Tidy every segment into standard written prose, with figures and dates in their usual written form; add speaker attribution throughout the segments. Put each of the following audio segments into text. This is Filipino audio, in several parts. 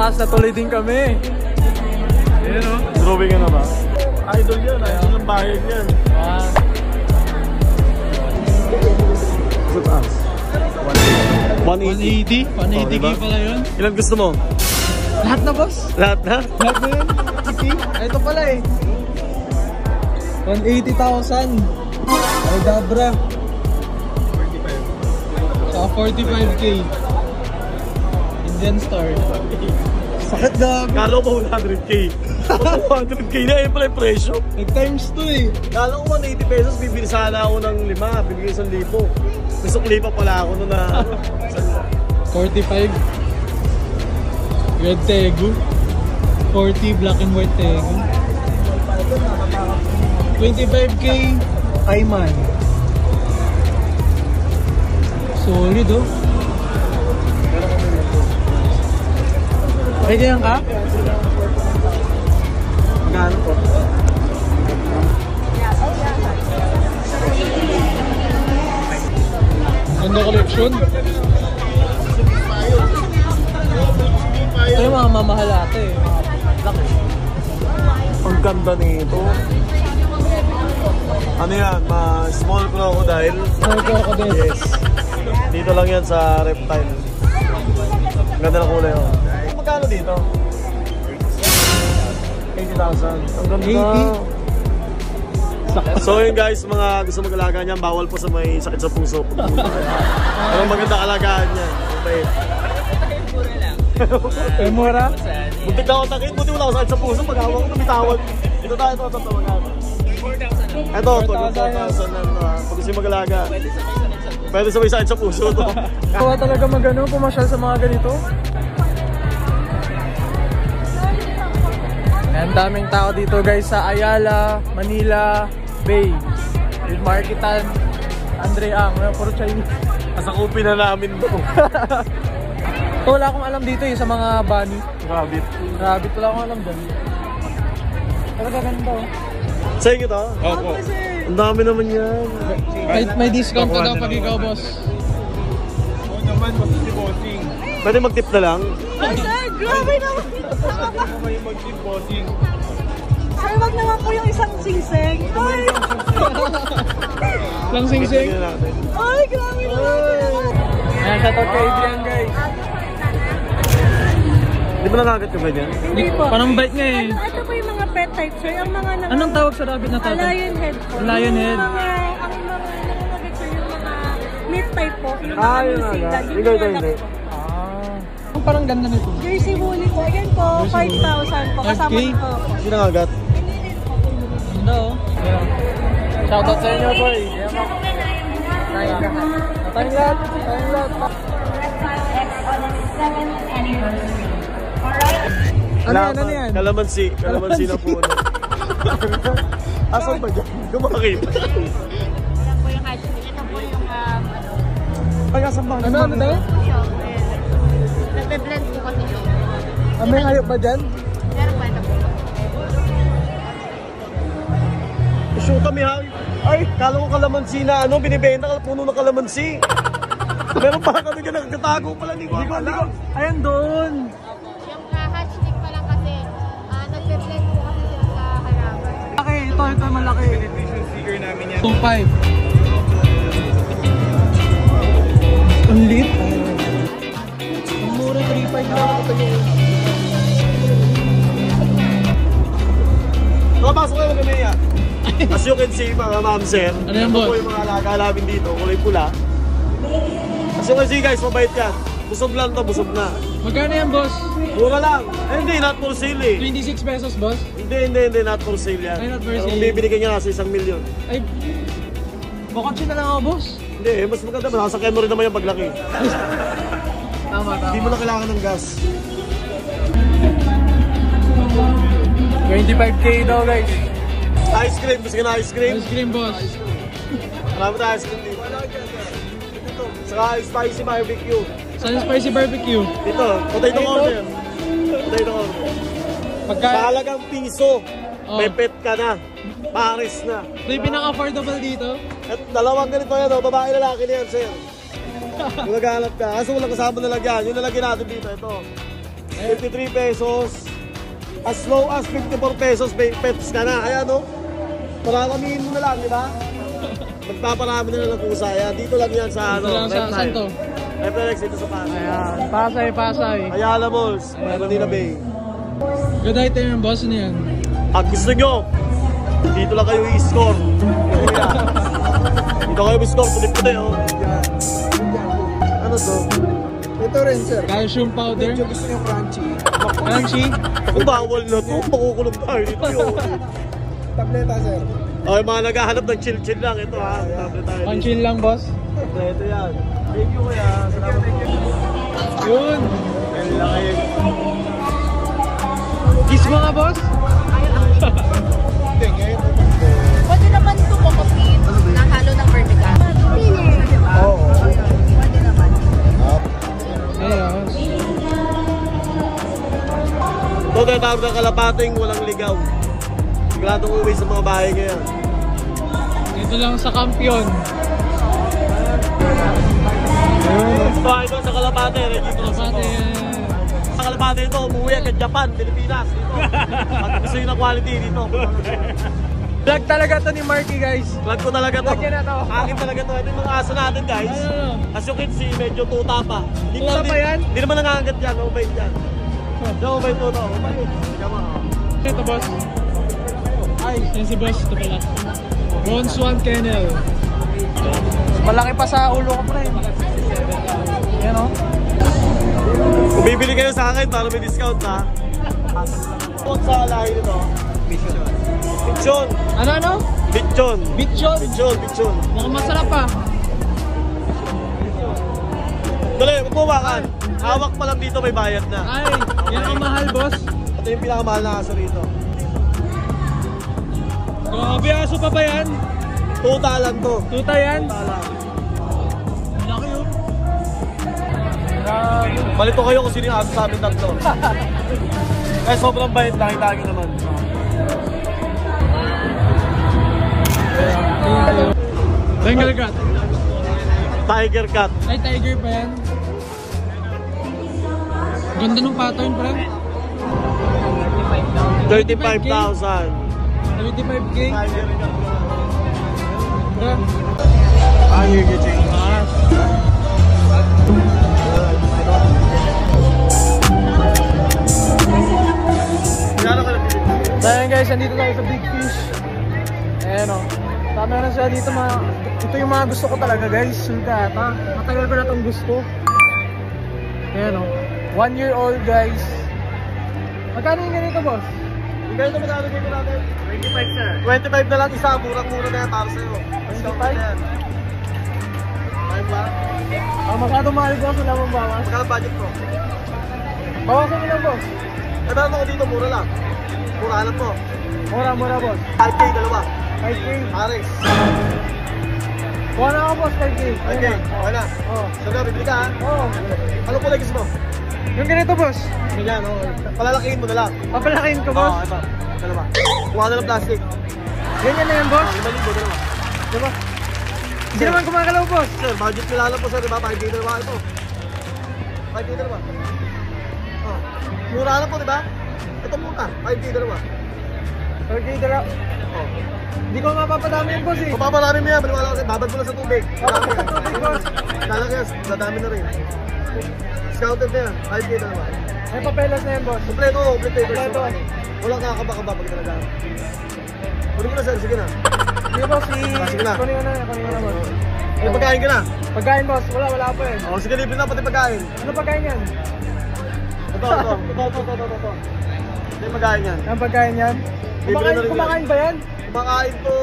Speaker 1: wakas natuloy din kami.
Speaker 2: Ayan o.
Speaker 3: Drawing ka na ba? Idol yan, idol ng bayan yan. Sa taas. 180.
Speaker 2: 180k pala yun.
Speaker 3: Ilan gusto mo?
Speaker 1: Lahat na, boss.
Speaker 3: Lahat na?
Speaker 1: Lahat na yun. Ito pala eh. 180,000. Ay, Dabra. 45.
Speaker 2: Saka 45k. Indian Star.
Speaker 1: Sakit na.
Speaker 3: Kala ko 100k. 100k na yun pala yung presyo.
Speaker 1: Nag-times 2 eh.
Speaker 3: Kala ko 180 pesos, bibili sana ako ng 5, bibigay 1,000. Gusto klipa pala ako nun na
Speaker 2: 45. Red Tegu. 40 black and white Tegu. 25k
Speaker 1: Ayman.
Speaker 2: solid oh.
Speaker 1: Okay yan ka?
Speaker 3: magkano po?
Speaker 2: Ganda collection.
Speaker 1: Ito yung mga mamahal ate eh. Laki.
Speaker 3: Ang ganda nito. Ano yan? Small crocodile?
Speaker 1: Small crocodile.
Speaker 3: Yes. Dito lang yan sa reptile. Ang ganda ng kulay oh. Magkano dito? 80,000. Ang ganda.
Speaker 1: 80?
Speaker 3: So yun guys, mga gusto mag-alaga niyan, bawal po sa may sakit sa puso. Pero maganda alagaan niyan. Okay.
Speaker 1: Ay, mura?
Speaker 3: Buntik na ako takin, buti wala ako sakit sa puso. Pag-hawak ko, tumitawag. Ito tayo, ito. Ito, 4,000 na ito. Pag gusto yung mag-alaga. Pwede sa may sakit sa puso ito.
Speaker 1: Kawa talaga magano, pumasyal sa mga ganito. Ang daming tao dito guys sa Ayala, Manila Bay. With Marketan, Andre Ang, puro Chinese.
Speaker 3: Kasakupin na namin ito.
Speaker 1: Wala akong alam dito eh sa mga bunny.
Speaker 3: Rabbit.
Speaker 1: Rabbit, wala akong alam dyan. Pero gaganda oh.
Speaker 3: Sa inyo ito?
Speaker 2: Opo.
Speaker 3: Ang dami naman yan.
Speaker 2: May discount ka daw pag ikaw boss.
Speaker 4: Oo naman, si bossing.
Speaker 3: Pwede mag-tip na lang?
Speaker 5: Ay, sir, grabe naman.
Speaker 4: Ako kayo mag-tip bossing.
Speaker 5: Sir, wag naman po yung isang singseng. Ay,
Speaker 2: Lang sing-sing.
Speaker 3: Tingnan natin.
Speaker 5: ay, grabe naman.
Speaker 1: Ayan, shoutout kay Adrian guys.
Speaker 3: Di ba nakagat yung ganyan?
Speaker 5: Hindi po.
Speaker 2: Parang bite nga eh.
Speaker 5: Ito po yung mga pet type, sir. Ang mga
Speaker 2: Anong tawag sa rabbit na to?
Speaker 5: Lion head po.
Speaker 2: Lion head.
Speaker 5: Ang mga nangungulit, sir, yung mga meat type po. Yung mga
Speaker 3: Ah, yun
Speaker 5: New
Speaker 3: nga.
Speaker 5: Zealand. Yung
Speaker 3: Ikaw ito
Speaker 5: mga
Speaker 3: hindi.
Speaker 5: laki po.
Speaker 2: Ang parang ganda nito.
Speaker 5: Jersey woolly po. Ayan po, 5,000 po. Kasama
Speaker 2: Okay.
Speaker 5: nito.
Speaker 3: Hindi nakagat.
Speaker 2: Ganda oh.
Speaker 1: Shoutout sa inyo boy. Tayong lahat. Ano yan?
Speaker 3: Kalamansi na po. Asan ba dyan? Kumakit.
Speaker 5: Ayan po yung hatchling. Ito po yung
Speaker 3: Ay, asan ba?
Speaker 1: Ano tayo?
Speaker 5: shop. Nagbe-blend po kasi siya.
Speaker 1: May hayop ba dyan?
Speaker 5: Meron po ito po.
Speaker 3: Shoot kami ha. Ay, kala ko kalamansi na ano, binibenta ka puno ng kalamansi. Meron pa kami ka nagkatago pala, hindi ko alam.
Speaker 1: Ayan doon.
Speaker 5: Yung hatchling pa lang kasi nagbe-blend po kasi sila sa harapan.
Speaker 1: Malaki, ito malaki.
Speaker 4: Vision sticker namin yan.
Speaker 2: 2.5.
Speaker 1: Ang lit. Ang mura, 3.5 lang ito yun.
Speaker 3: Nakapasok kayo kami yan. As you can see mga ma'am sir,
Speaker 2: Ano yan,
Speaker 3: ito
Speaker 2: boss?
Speaker 3: po yung mga alaga namin dito, kulay pula. As you can see guys, mabait yan. Busog lang to, busog na.
Speaker 2: Magkano yan boss?
Speaker 3: Mura lang. Eh, hindi, not for sale eh.
Speaker 2: 26 pesos boss?
Speaker 3: Hindi, not for sale yan.
Speaker 2: Ay, not for
Speaker 3: Pero
Speaker 2: sale.
Speaker 3: bibili ka niya kasi 1 milyon.
Speaker 2: Ay, bukatsin na lang ako boss.
Speaker 3: Hindi, mas maganda, masasakyan mo rin naman yung paglaki.
Speaker 2: Tama.
Speaker 3: Hindi mo na kailangan ng gas.
Speaker 1: 25k daw guys.
Speaker 3: Ice cream, gusto ka na ice cream?
Speaker 2: Ice cream boss.
Speaker 3: Marami tayo ice cream dito. Saka spicy barbecue.
Speaker 2: Saan yung spicy barbecue?
Speaker 3: Dito, potato corner. Potato corner.
Speaker 2: Pagka...
Speaker 3: Sa halagang piso,
Speaker 2: Oh.
Speaker 3: may pet ka na. Paris na.
Speaker 2: Ito yung pinaka-affordable dito.
Speaker 3: At dalawang ganito yan, babae lalaki na yan, sir. Kung naghahanap ka, kaso walang kasama na lagyan. Yung nalagyan natin dito, ito. 53 pesos. As low as 54 pesos, pets ka na. Ayan, no? Pararamihin mo na lang, di ba? Magpaparami na lang ng pusa. Ayan, dito lang yan sa
Speaker 2: Dito lang sa saan to?
Speaker 3: Reptilex dito sa Pasay.
Speaker 1: Ayan, Pasay.
Speaker 3: Ayala Malls, Manila Bay.
Speaker 2: Good item yung boss niyan.
Speaker 3: At gusto nyo, dito lang kayo i-score. Dito kayo i-score, puti-puti, oh. Ano to?
Speaker 1: Ito rin, sir.
Speaker 2: Calcium powder.
Speaker 1: Medyo gusto yung crunchy.
Speaker 2: Crunchy.
Speaker 3: Kung bawal na to, makukulong tayo dito yun.
Speaker 1: Tableta, sir.
Speaker 3: Okay, mga naghahanap ng chill-chill lang. Ito ha, tablet tayo.
Speaker 2: Panchil lang, boss.
Speaker 3: Ito yan. Thank you kuya. Salamat po.
Speaker 2: Yun.
Speaker 3: Yan lang kayo.
Speaker 2: Kiss mo nga, boss.
Speaker 5: Pwede naman ito kumapit na halo ng vertical.
Speaker 1: Oo.
Speaker 5: Pwede naman.
Speaker 2: Ayos.
Speaker 3: Ito tinatawag ng kalapating walang ligaw. Sigladong uwi sa mga bahay ngayon.
Speaker 2: Dito lang sa Kampiyon.
Speaker 3: Ito sa Kalapate, registro sa
Speaker 2: Kalapate.
Speaker 3: Sa Kalapate ito, umuwi agad Japan, Pilipinas. Dito. At gusto yun ang quality dito.
Speaker 1: Vlog talaga to ni Marky, guys.
Speaker 3: Vlog ko talaga to.
Speaker 1: Vlog niya na to.
Speaker 3: Akin talaga to. Ito yung mga aso natin, guys. As you can see, medyo tuta pa.
Speaker 1: Tuta pa yan?
Speaker 3: Hindi naman nangangagat yan, mabait yan. Mabait to to. Mabait.
Speaker 2: Ito, boss. Ay, yan si boss. Ito pala. Ron Swan Kennel.
Speaker 1: Malaki pa sa ulo ko, pre. Yan, oh.
Speaker 3: Kung bibili kayo sa akin, para may discount ha. Kung sa lahi nito, Bichon.
Speaker 2: Ano?
Speaker 3: Bichon.
Speaker 2: Bichon.
Speaker 3: Bichon.
Speaker 2: Mukhang masarap pa.
Speaker 3: Dali, magbumakan. Hawak pa lang dito, may bayad na.
Speaker 2: Ay, yan ang mahal, boss.
Speaker 3: Ito yung pinakamahal na aso rito.
Speaker 2: Grabe, aso pa ba yan?
Speaker 3: Tuta lang to.
Speaker 2: Tuta yan?
Speaker 3: Tuta lang.
Speaker 2: Laki yun.
Speaker 3: Malito kayo kung sino yung aso sa amin tatlo. Kaya sobrang bait, laki-laki naman.
Speaker 2: Bengal cat.
Speaker 3: Tiger cat.
Speaker 2: Ay, tiger pa yan. Ganda ng pattern, pre.
Speaker 3: 35,000.
Speaker 2: 25K.
Speaker 3: Tiger cat.
Speaker 2: Pre.
Speaker 3: Tiger cat.
Speaker 1: Ayan guys, nandito tayo sa Big Fish. Ayan o. Tama na siya dito mga... Ito yung mga gusto ko talaga guys. Sugat ha. Matagal ko na itong gusto. Ayan o. 1 year old guys. Magkano yung ganito boss?
Speaker 3: Yung ganito magkano dito natin? 25 sir. 25 na lang isa. Murang-mura na yan para sa'yo.
Speaker 1: 25?
Speaker 3: Ayun ba?
Speaker 1: Masyadong mahal boss. Wala mong bawas.
Speaker 3: Magkano budget ko?
Speaker 1: Bawasan mo lang boss.
Speaker 3: Eh, meron ako dito, mura lang. Mura lang po.
Speaker 1: Mura boss.
Speaker 3: 5K, dalawa.
Speaker 1: 5K.
Speaker 3: Aris.
Speaker 1: Kuha na ako boss 5K.
Speaker 3: Okay, okay na.
Speaker 1: Oo.
Speaker 3: Sabi na, bibili ka ha?
Speaker 1: Oo.
Speaker 3: Anong kulay gusto mo?
Speaker 1: Yung ganito boss.
Speaker 3: Yan, oh. Palalakihin mo na lang.
Speaker 1: Papalakin ko boss.
Speaker 3: Oo, ito. Dalawa. Kuha na ng plastic.
Speaker 1: Ganyan na yan boss.
Speaker 3: 5,000, dalawa.
Speaker 1: Diba? Hindi naman gumagalaw boss.
Speaker 3: Sir, budget nila lang po sir, diba? 5K dalawa ito. 5K dalawa. Oh. Mura lang po, diba? Ito muna, 5K dalawa.
Speaker 1: 5K dala.
Speaker 3: Oh.
Speaker 1: Hindi ko mapapadami yung boss eh.
Speaker 3: Kung paparami mo yan, baliwala ko sa'yo, babad mo lang sa tubig.
Speaker 1: Babad sa tubig, boss.
Speaker 3: Lalaki yan, dadami na rin. Discounted na yan, 5K dalawa.
Speaker 1: May papelas na yan boss.
Speaker 3: Kompleto, complete papers.
Speaker 1: Kompleto.
Speaker 3: Walang kakaba-kaba pag talaga. Pwede mo na sir, sige na.
Speaker 1: Hindi boss,
Speaker 3: Sige na.
Speaker 1: kunin ko na boss.
Speaker 3: May pagkain ka na.
Speaker 1: Pagkain boss, wala pa eh.
Speaker 3: O sige, libre na pati pagkain.
Speaker 1: Ano pagkain yan?
Speaker 3: Ito. Ito yung pagkain yan.
Speaker 1: Ang pagkain yan?
Speaker 3: Libre na rin
Speaker 1: Kumakain ba yan?
Speaker 3: Kumakain to.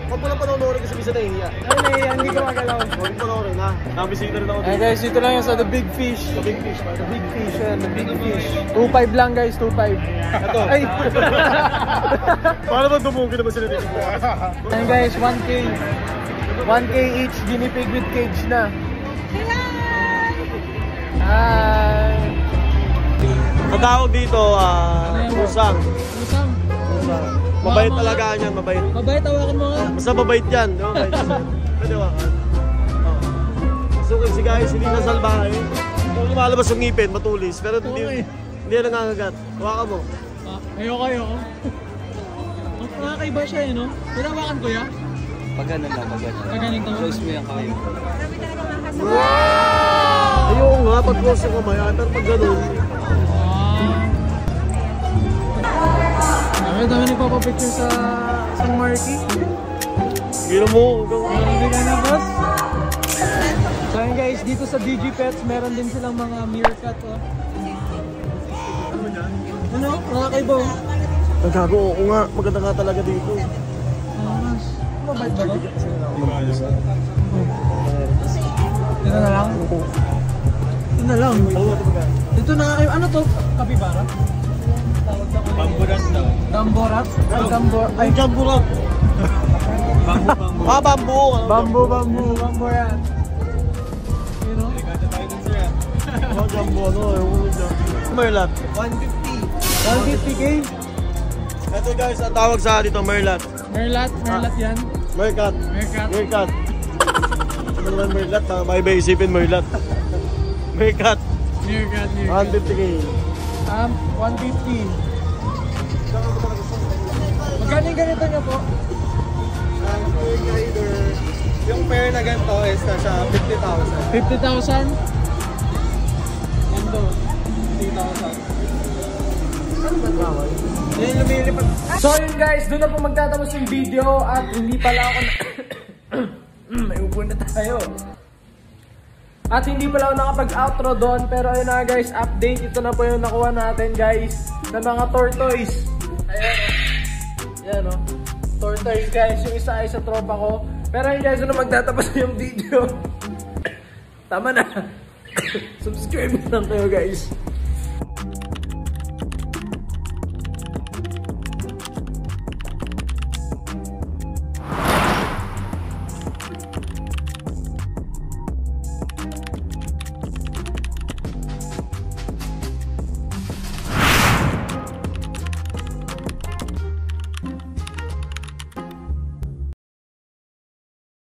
Speaker 3: Huwag mo lang panonorin kasi bisa nahihiya.
Speaker 1: Ay, hindi ko magalaw.
Speaker 3: Huwag panonorin ha. Nakabisita rin ako
Speaker 1: Eh guys, ito lang yung sa The Big Fish.
Speaker 3: The Big Fish.
Speaker 1: The Big Fish yan, The Big Fish. 2.5 lang guys, 2.5.
Speaker 3: Ito.
Speaker 1: Ay!
Speaker 3: Paano ba dumugi naman sila dito?
Speaker 1: Ayan guys, 1K. 1K each, guinea pig with cage na. Hi!
Speaker 3: Matawag dito, pusang.
Speaker 2: Usang.
Speaker 3: Pusang. Mabait talaga yan, mabait.
Speaker 2: Mabait, hawakan mo nga.
Speaker 3: Basta mabait yan. Pwede ba? So kasi guys, hindi nasalbahay. Kung lumalabas yung ngipin, matulis. Pero hindi, Hindi yan nangangagat. Hawakan mo.
Speaker 2: Ayoko. Nakakaiba siya eh, no? Pinawakan ko ya?
Speaker 6: Pag ganun lang, pag ganun.
Speaker 2: Pag ganito.
Speaker 6: Close mo yung kamay mo.
Speaker 3: Ayoko nga, pag close yung kamay, pero pag ganun.
Speaker 1: Dami nagpapapicture sa San Marky.
Speaker 3: Gino mo.
Speaker 1: Hindi ka na, boss. So yun guys, dito sa DG Pets, meron din silang mga meerkat. Oh. Ano? Nakakaiba oh.
Speaker 3: Nagago, oo nga. Maganda nga talaga dito.
Speaker 1: Mabait ba to? Ito na lang? Ito na lang. Ito nakakaiba. Ano to? Kapibara?
Speaker 4: Bamburat daw.
Speaker 1: Damborat?
Speaker 3: Ay, jamburak. Ah, bambu.
Speaker 1: Bambu yan. You know?
Speaker 4: Ganda tayo dun sir.
Speaker 3: Oh, jambu, ano. Yung jambu. Merlat.
Speaker 1: 150k?
Speaker 3: Ito guys, ang tawag sa dito, merlat.
Speaker 1: Merlat yan.
Speaker 3: Mercat.
Speaker 1: Mercat.
Speaker 3: Mercat. Ano naman merlat? May iba isipin merlat. Mercat.
Speaker 1: Meerkat.
Speaker 3: 150k.
Speaker 1: 150. Magkano yung ganito nyo po?
Speaker 4: Yung pair na ganito is nasa 50,000.
Speaker 1: 50,000?
Speaker 4: Ito, 50,000.
Speaker 1: Yan lumilipad. So yun guys, doon na po magtatapos yung video at hindi pala ako may upo na tayo. At hindi pala ako nakapag-outro doon, pero ayun na guys, update. Ito na po yung nakuha natin guys na mga tortoise. Ayan o. Ayan o. Tortoise guys, yung isa ay sa tropa ko. Pero ayun guys, doon na magtatapos yung video. Tama na. Subscribe na lang kayo guys.